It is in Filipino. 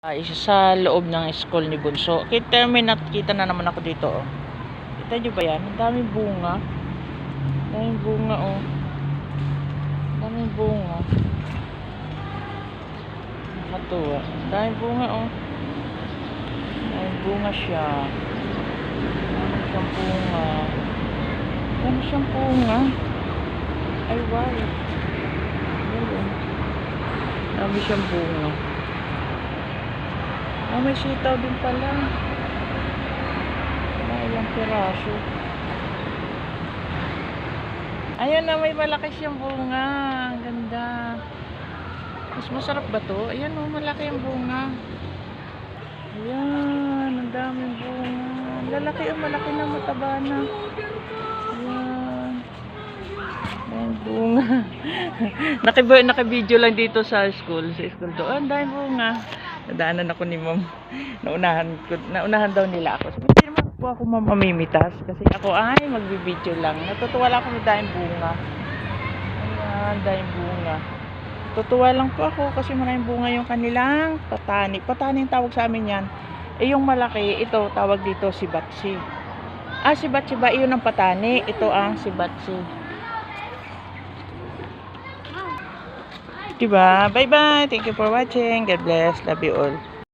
Isa sa loob ng school ni Bunso. Kita na naman ako dito, oh. Kita nyo ba yan? Ang daming bunga. Ang daming bunga, oh. Ang daming bunga. Nakatuwa. Ang daming bunga, oh. Ang daming bunga siya. Ang daming siyang bunga. Ang daming siyang bunga. Ay, wow. Ayan, oh. Ang daming siyang bunga. May sitaw din pala. Ilang piraso. Ayan na, may malaki siyang bunga. Ang ganda. Mas masarap ba to? Ayan o, malaki yung bunga. Ayan, ang daming bunga. Lalaki o, malaki na, mataba na. Ayan. Ayan, bunga. Naka-video lang dito sa school. Sa school to. Ang daming bunga. Nadaanan ako ni ma'am. Naunahan daw nila ako. Sabi, hindi naman po ako mamimitas. Kasi ako ay magbibideo lang. Natutuwa lang ako na dahil bunga. Ayan, dahil bunga. Natutuwa lang po ako kasi maraming bunga yung kanilang patani. Patani yung tawag sa amin yan. Eh yung malaki, ito tawag dito si Batsi. Si Batsi ba? Iyon ang patani. Ito ang si Batsi. Diba? Bye-bye. Thank you for watching. God bless. Love you all.